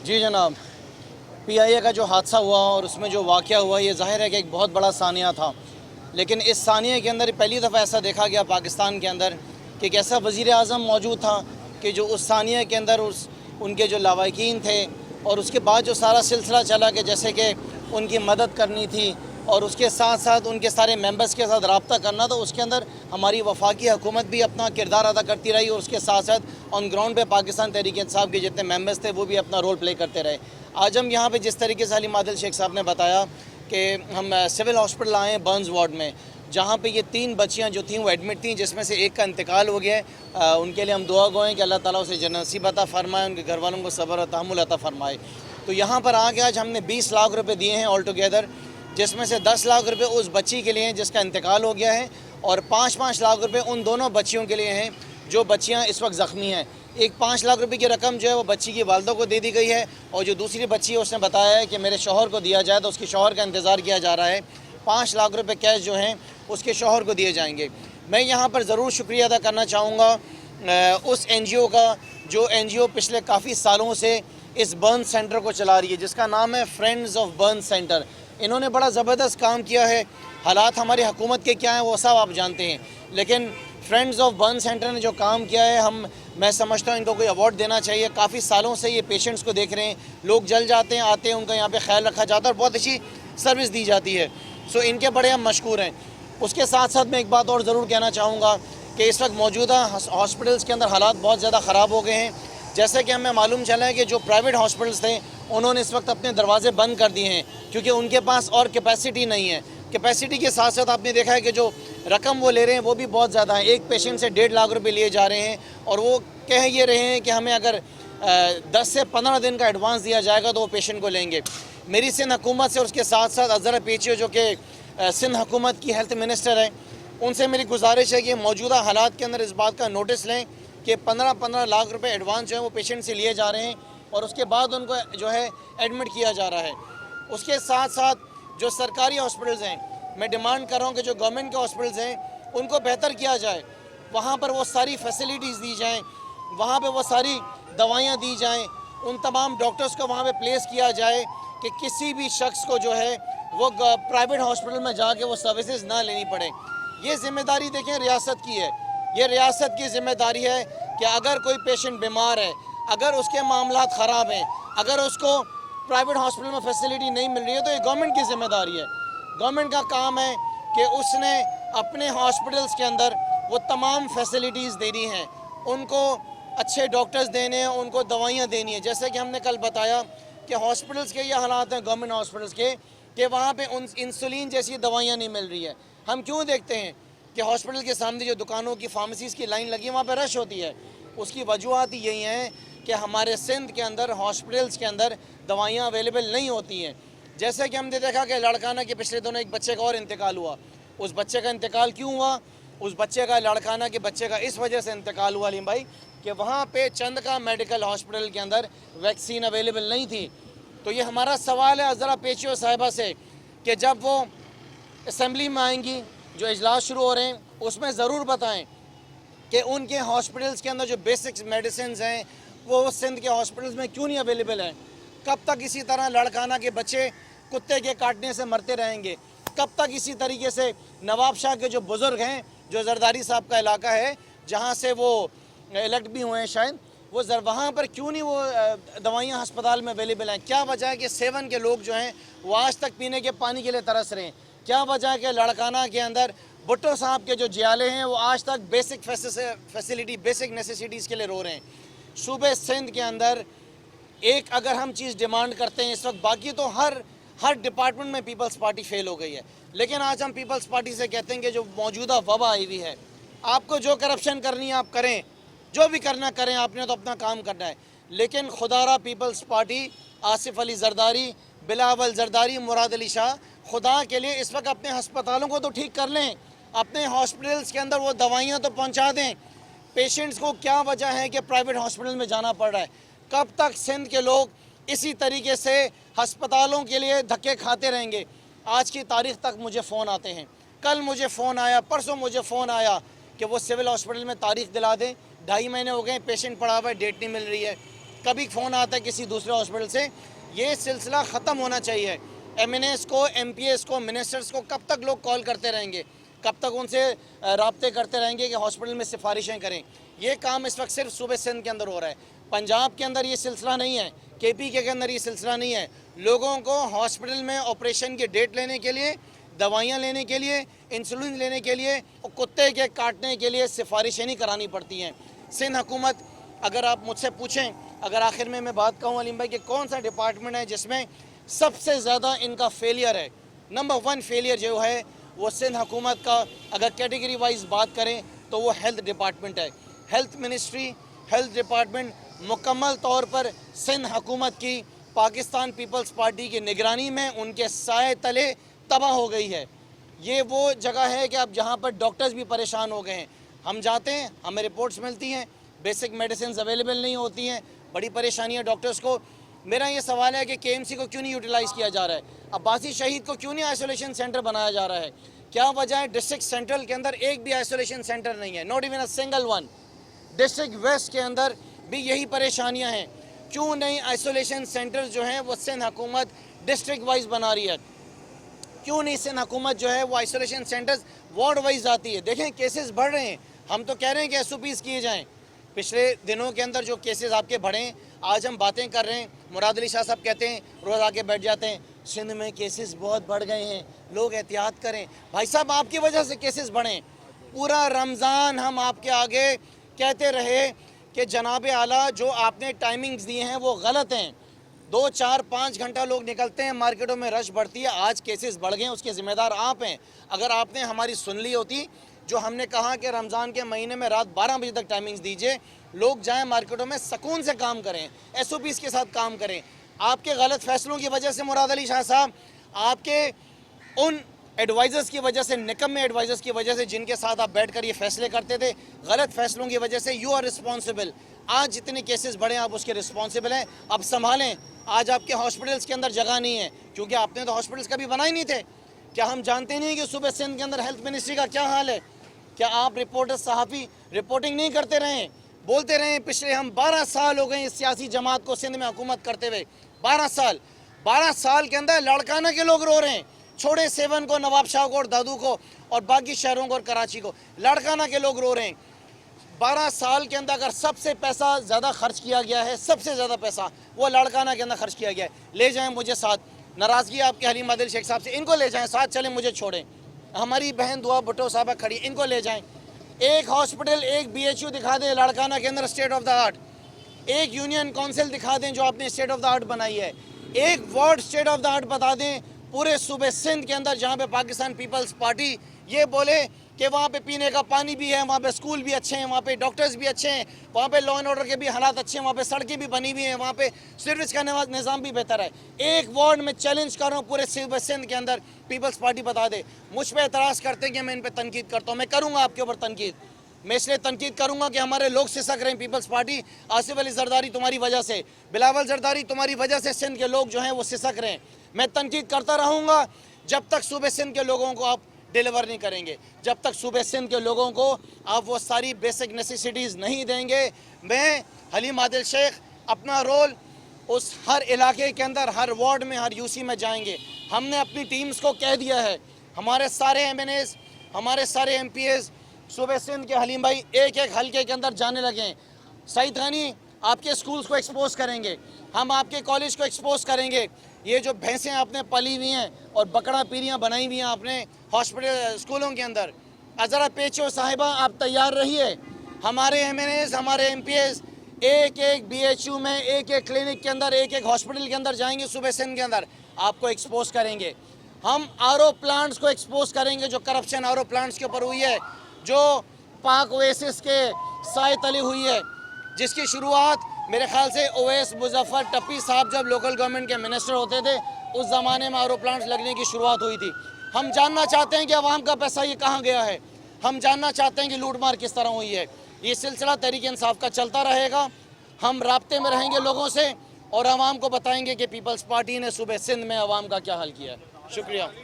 जी जनाब, पीआईए का जो हादसा हुआ और उसमें जो वाक़या हुआ, ये ज़ाहिर है कि एक बहुत बड़ा सानिया था। लेकिन इस सानिया के अंदर पहली दफ़ा ऐसा देखा गया पाकिस्तान के अंदर कि एक ऐसा वज़ीर आज़म मौजूद था कि जो उस सानिया के अंदर उनके जो लवाकिन थे और उसके बाद जो सारा सिलसिला चला कि जैसे कि उनकी मदद करनी थी और उसके साथ साथ उनके सारे मेंबर्स के साथ रब्ता करना, तो उसके अंदर हमारी वफाकी हुकूमत भी अपना किरदार अदा करती रही और उसके साथ साथ ऑन ग्राउंड पे पाकिस्तान तहरीक इंसाफ के जितने मेंबर्स थे वो भी अपना रोल प्ले करते रहे। आज हम यहाँ पे जिस तरीके से अली आदिल शेख साहब ने बताया कि हम सिविल हॉस्पिटल आए बर्न्स वार्ड में, जहाँ पे ये 3 बच्चियाँ जो थीं वो एडमिट थीं, जिसमें से एक का इंतकाल हो गया है। उनके लिए हम दुआ गो हैं कि अल्लाह ताला उसे जन्नत अता फरमाए, उनके घर वालों को सब्र और तहम्मुल अता फरमाए। तो यहाँ पर आके आज हमने 20 लाख रुपए दिए हैं ऑल टुगेदर, जिसमें से 10 लाख रुपए उस बच्ची के लिए हैं जिसका इंतकाल हो गया है और 5-5 लाख रुपए उन दोनों बच्चियों के लिए हैं जो बच्चियाँ इस वक्त ज़ख्मी हैं। एक 5 लाख रुपए की रकम जो है वो बच्ची की वालदा को दे दी गई है और जो दूसरी बच्ची है उसने बताया है कि मेरे शौहर को दिया जाए, तो उसके शौहर का इंतज़ार किया जा रहा है। 5 लाख रुपए कैश जो हैं उसके शौहर को दिए जाएंगे। मैं यहाँ पर ज़रूर शुक्रिया अदा करना चाहूँगा उस NGO का जो NGO पिछले काफ़ी सालों से इस बर्न सेंटर को चला रही है, जिसका नाम है फ्रेंड्स ऑफ बर्न सेंटर। इन्होंने बड़ा ज़बरदस्त काम किया है। हालात हमारी हुकूमत के क्या हैं वो सब आप जानते हैं, लेकिन फ्रेंड्स ऑफ बर्न सेंटर ने जो काम किया है, मैं समझता हूँ इनको कोई अवार्ड देना चाहिए। काफ़ी सालों से ये पेशेंट्स को देख रहे हैं, लोग जल जाते हैं, आते हैं, उनका यहाँ पे ख्याल रखा जाता है और बहुत अच्छी सर्विस दी जाती है। सो इनके बड़े हम मशकूर हैं। उसके साथ साथ मैं एक बात और ज़रूर कहना चाहूँगा कि इस वक्त मौजूदा हॉस्पिटल्स के अंदर हालात बहुत ज़्यादा ख़राब हो गए हैं। जैसे कि हमें मालूम चला है कि जो प्राइवेट हॉस्पिटल्स थे उन्होंने इस वक्त अपने दरवाजे बंद कर दिए हैं क्योंकि उनके पास और कैपेसिटी नहीं है। कैपेसिटी के साथ साथ आपने देखा है कि जो रकम वो ले रहे हैं वो भी बहुत ज़्यादा है। एक पेशेंट से 1.5 लाख रुपए लिए जा रहे हैं और वो कह ये रहे हैं कि हमें अगर 10 से 15 दिन का एडवांस दिया जाएगा तो वो पेशेंट को लेंगे। मेरी सिंध हुकूमत से और उसके साथ साथ अज़हर पेचियो जो कि सिंध हुकूमत की हेल्थ मिनिस्टर है, उनसे मेरी गुजारिश है कि मौजूदा हालात के अंदर इस बात का नोटिस लें कि 15-15 लाख रुपए एडवांस जो है वो पेशेंट से लिए जा रहे हैं और उसके बाद उनको जो है एडमिट किया जा रहा है। उसके साथ साथ जो सरकारी हॉस्पिटल्स हैं, मैं डिमांड कर रहा हूँ कि जो गवर्नमेंट के हॉस्पिटल्स हैं उनको बेहतर किया जाए, वहाँ पर वो सारी फैसिलिटीज़ दी जाएँ, वहाँ पर वो सारी दवाइयाँ दी जाएँ, उन तमाम डॉक्टर्स को वहाँ पर प्लेस किया जाए कि किसी भी शख्स को जो है वो प्राइवेट हॉस्पिटल में जाके वो सर्विसेज ना लेनी पड़े। ये ज़िम्मेदारी देखें रियासत की है, ये रियासत की ज़िम्मेदारी है कि अगर कोई पेशेंट बीमार है, अगर उसके मामलात ख़राब हैं, अगर उसको प्राइवेट हॉस्पिटल में फैसिलिटी नहीं मिल रही है तो ये गवर्नमेंट की ज़िम्मेदारी है। गवर्नमेंट का काम है कि उसने अपने हॉस्पिटल्स के अंदर वो तमाम फैसिलिटीज़ देनी हैं, उनको अच्छे डॉक्टर्स देने हैं, उनको दवाइयाँ देनी है। जैसे कि हमने कल बताया कि हॉस्पिटल्स के ये हालात हैं गवर्नमेंट हॉस्पिटल्स के कि वहाँ पे उन इंसुलिन जैसी दवाइयाँ नहीं मिल रही है। हम क्यों देखते हैं कि हॉस्पिटल के सामने जो दुकानों की फार्मेसीज़ की लाइन लगी है वहाँ पे रश होती है? उसकी वजूहत यही हैं कि हमारे सिंध के अंदर हॉस्पिटल्स के अंदर दवाइयाँ अवेलेबल नहीं होती हैं। जैसे कि हमने देखा कि लड़काना के पिछले दिनों एक बच्चे का और इंतकाल हुआ। उस बच्चे का इंतकाल क्यों हुआ? उस बच्चे का, लड़काना के बच्चे का इस वजह से इंतकाल हुआ अलीम भाई कि वहाँ पे चंद का मेडिकल हॉस्पिटल के अंदर वैक्सीन अवेलेबल नहीं थी। तो ये हमारा सवाल है अज़रा पेचियो साहिबा से कि जब वो असम्बली में आएंगी, जो इजलास शुरू हो रहे हैं, उसमें ज़रूर बताएं कि उनके हॉस्पिटल्स के अंदर जो बेसिक मेडिसिन हैं वो सिंध के हॉस्पिटल्स में क्यों नहीं अवेलेबल है। कब तक इसी तरह लड़काना के बच्चे कुत्ते के काटने से मरते रहेंगे? कब तक इसी तरीके से नवाब शाह के जो बुज़ुर्ग हैं, जो जरदारी साहब का इलाका है जहाँ से वो इलेक्ट भी हुए हैं शायद, वो वहाँ पर क्यों नहीं वो दवाइयाँ अस्पताल में अवेलेबल हैं? क्या वजह है कि 7 के लोग जो हैं वो आज तक पीने के पानी के लिए तरस रहे हैं? क्या वजह है कि लड़काना के अंदर भुट्टो साहब के जो जियाले हैं वो आज तक बेसिक फैसिलिटी, बेसिक नेसेसिटीज़ के लिए रो रहे हैं? सूबे सिंध के अंदर एक अगर हम चीज़ डिमांड करते हैं इस वक्त, बाकी तो हर डिपार्टमेंट में पीपल्स पार्टी फेल हो गई है, लेकिन आज हम पीपल्स पार्टी से कहते हैं कि जो मौजूदा वबा आई हुई है, आपको जो करप्शन करनी है आप करें, जो भी करना करें, आपने तो अपना काम करना है, लेकिन खुदारा पीपल्स पार्टी, आसिफ अली जरदारी, बिलावल जरदारी, मुराद अली शाह, खुदा के लिए इस वक्त अपने हस्पतालों को तो ठीक कर लें, अपने हॉस्पिटल्स के अंदर वो दवाइयाँ तो पहुँचा दें। पेशेंट्स को क्या वजह है कि प्राइवेट हॉस्पिटल में जाना पड़ रहा है? कब तक सिंध के लोग इसी तरीके से हस्पतालों के लिए धक्के खाते रहेंगे? आज की तारीख़ तक मुझे फ़ोन आते हैं, कल मुझे फ़ोन आया, परसों मुझे फ़ोन आया कि वो सिविल हॉस्पिटल में तारीख़ दिला दें। 2.5 महीने हो गए, पेशेंट पड़ा हुआ है, डेट नहीं मिल रही है। कभी फ़ोन आता है किसी दूसरे हॉस्पिटल से। ये सिलसिला ख़त्म होना चाहिए। MNAs को, MPs को, मिनिस्टर्स को कब तक लोग कॉल करते रहेंगे, कब तक उनसे राब्ते करते रहेंगे कि हॉस्पिटल में सिफारिशें करें। ये काम इस वक्त सिर्फ सूबे सिंध के अंदर हो रहा है, पंजाब के अंदर ये सिलसिला नहीं है, KP के अंदर ये सिलसिला नहीं है। लोगों को हॉस्पिटल में ऑपरेशन की डेट लेने के लिए, दवाइयाँ लेने के लिए, इंसुलिन लेने के लिए और कुत्ते के काटने के लिए सिफारिशें नहीं करानी पड़ती हैं। सिंध हुकूमत, अगर आप मुझसे पूछें, अगर आखिर में मैं बात कहूँ अलीम भाई कि कौन सा डिपार्टमेंट है जिसमें सबसे ज़्यादा इनका फेलियर है, नंबर 1 फेलियर जो है वो सिंध हुकूमत का, अगर कैटेगरी वाइज बात करें तो वो हेल्थ डिपार्टमेंट है। हेल्थ मिनिस्ट्री, हेल्थ डिपार्टमेंट मुकम्मल तौर पर सिंध हुकूमत की, पाकिस्तान पीपल्स पार्टी की निगरानी में, उनके साए तले तबाह हो गई है। ये वो जगह है कि अब जहाँ पर डॉक्टर्स भी परेशान हो गए हैं। हम जाते हैं, हमें रिपोर्ट्स मिलती हैं, बेसिक मेडिसिन अवेलेबल नहीं होती हैं, बड़ी परेशानी है डॉक्टर्स को। मेरा ये सवाल है कि KMC को क्यों नहीं यूटिलाइज़ किया जा रहा है, अब्बासी शहीद को क्यों नहीं आइसोलेशन सेंटर बनाया जा रहा है, क्या वजह है? डिस्ट्रिक्ट सेंट्रल के अंदर एक भी आइसोलेशन सेंटर नहीं है, not even a single one. District west के अंदर भी यही परेशानियां हैं, क्यों नहीं आइसोलेशन सेंटर जो हैं वो सिंध हुकूमत डिस्ट्रिक्ट वाइज बना रही है, क्यों नहीं सिंध हुकूमत जो है वो आइसोलेशन सेंटर्स वार्ड वाइज आती है। देखें केसेस बढ़ रहे हैं, हम तो कह रहे हैं कि SOPs किए जाएँ। पिछले दिनों के अंदर जो केसेस आपके बढ़े हैं, आज हम बातें कर रहे हैं, मुराद अली शाह साहब कहते हैं, रोज़ आके बैठ जाते हैं, सिंध में केसेस बहुत बढ़ गए हैं, लोग एहतियात करें। भाई साहब आपकी वजह से केसेस बढ़े। पूरा रमज़ान हम आपके आगे कहते रहे कि जनाब आला जो आपने टाइमिंग्स दिए हैं वो गलत हैं। 2, 4, 5 घंटा लोग निकलते हैं, मार्केटों में रश बढ़ती है, आज केसेस बढ़ गए हैं, उसके ज़िम्मेदार आप हैं। अगर आपने हमारी सुन ली होती, जो हमने कहा कि रमज़ान के महीने में रात 12 बजे तक टाइमिंग्स दीजिए, लोग जाएं मार्केटों में सुकून से काम करें, SOPs के साथ काम करें। आपके गलत फैसलों की वजह से मुराद अली शाह साहब, आपके उन एडवाइज़र्स की वजह से, निकम्मे एडवाइज़र्स की वजह से जिनके साथ आप बैठकर ये फैसले करते थे, गलत फैसलों की वजह से यू आर रिस्पॉन्सिबल। आज जितने केसेस बढ़े आप उसके रिस्पॉन्सिबल हैं, अब संभालें। आज आपके हॉस्पिटल्स के अंदर जगह नहीं है, क्योंकि आपने तो हॉस्पिटल्स कभी बनाए नहीं थे। क्या हम जानते नहीं कि सूबे सिंध के अंदर हेल्थ मिनिस्ट्री का क्या हाल है? क्या आप रिपोर्टर सहाफ़ी रिपोर्टिंग नहीं करते रहें, बोलते रहें? पिछले हम 12 साल हो गए इस सियासी जमात को सिंध में हुकूमत करते हुए, 12 साल के अंदर लड़काना के लोग रो रहे हैं। छोड़े सेवन को, नवाब शाह को और दादू को और बाकी शहरों को और कराची को, लड़काना के लोग रो रहे हैं। 12 साल के अंदर अगर सबसे पैसा ज़्यादा खर्च किया गया है, सबसे ज़्यादा पैसा वो लड़काना के अंदर खर्च किया गया है। ले जाएं मुझे साथ, नाराज़गी आपके हलीम आदिल शेख साहब से, इनको ले जाएं साथ, चलें मुझे छोड़ें। हमारी बहन दुआ भुट्टो साहबा खड़ी, इनको ले जाएं। एक हॉस्पिटल, एक BHU दिखा दें लड़काना के अंदर स्टेट ऑफ द आर्ट, एक यूनियन काउंसिल दिखा दें जो आपने स्टेट ऑफ द आर्ट बनाई है, एक ward state of the art बता दें पूरे सूबे सिंध के अंदर, जहाँ पे पाकिस्तान पीपल्स पार्टी ये बोले कि वहाँ पे पीने का पानी भी है, वहाँ पे स्कूल भी अच्छे हैं, वहाँ पे डॉक्टर्स भी अच्छे हैं, वहाँ पे लॉ एंड ऑर्डर के भी हालात अच्छे हैं, वहाँ पे सड़कें भी बनी हुई हैं, वहाँ पे सर्विस का निज़ाम भी बेहतर है। एक वार्ड में चैलेंज कर रहा हूँ पूरे सूबे सिंध के अंदर पीपल्स पार्टी बता दे। मुझ पर एतराज़ करते हैं कि मैं इन पर तनकीद करता हूँ, मैं करूँगा आपके ऊपर तनकीद। मैं इसलिए तनकीद करूँगा कि हमारे लोग सिसक रहे हैं पीपल्स पार्टी। आसिफ अली जरदारी तुम्हारी वजह से, बिलावल जरदारी तुम्हारी वजह से सिंध के लोग जो हैं वो सिसक रहे हैं। मैं तनकीद करता रहूँगा जब तक सूबे सिंध के लोगों को आप डिलीवर नहीं करेंगे, जब तक सूबे सिंध के लोगों को आप वो सारी बेसिक नेसेसिटीज़ नहीं देंगे। मैं हलीम आदिल शेख अपना रोल उस हर इलाके के अंदर, हर वार्ड में, हर UC में जाएंगे। हमने अपनी टीम्स को कह दिया है, हमारे सारे MNAs, हमारे सारे MPs सूबे सिंध के हलीम भाई एक एक हल्के के अंदर जाने लगे। सईद खानी आपके स्कूल्स को एक्सपोज करेंगे, हम आपके कॉलेज को एक्सपोज करेंगे। ये जो भैंसें आपने पली हुई हैं और बकरा पीरियाँ बनाई हुई हैं आपने हॉस्पिटल स्कूलों के अंदर, अज़रा पेचो साहिबा आप तैयार रहिए। हमारे MNAs, हमारे MPs एक एक BHU में, एक एक क्लिनिक के अंदर, एक एक हॉस्पिटल के अंदर जाएंगे सूबे सिंध के अंदर, आपको एक्सपोज करेंगे। हम RO प्लांट्स को एक्सपोज करेंगे, जो करप्शन RO प्लांट्स के ऊपर हुई है, जो पाक ओएसिस के साए तले हुई है, जिसकी शुरुआत मेरे ख्याल से ओवैस मुजफ्फर टप्पी साहब जब लोकल गवर्नमेंट के मिनिस्टर होते थे उस ज़माने में RO प्लांट्स लगने की शुरुआत हुई थी। हम जानना चाहते हैं कि अवाम का पैसा ये कहाँ गया है, हम जानना चाहते हैं कि लूटमार किस तरह हुई है। ये सिलसिला तहरीक इंसाफ का चलता रहेगा। हम राब्ते में रहेंगे लोगों से और आवाम को बताएंगे कि पीपल्स पार्टी ने सूबे सिंध में आवाम का क्या हाल किया है। शुक्रिया।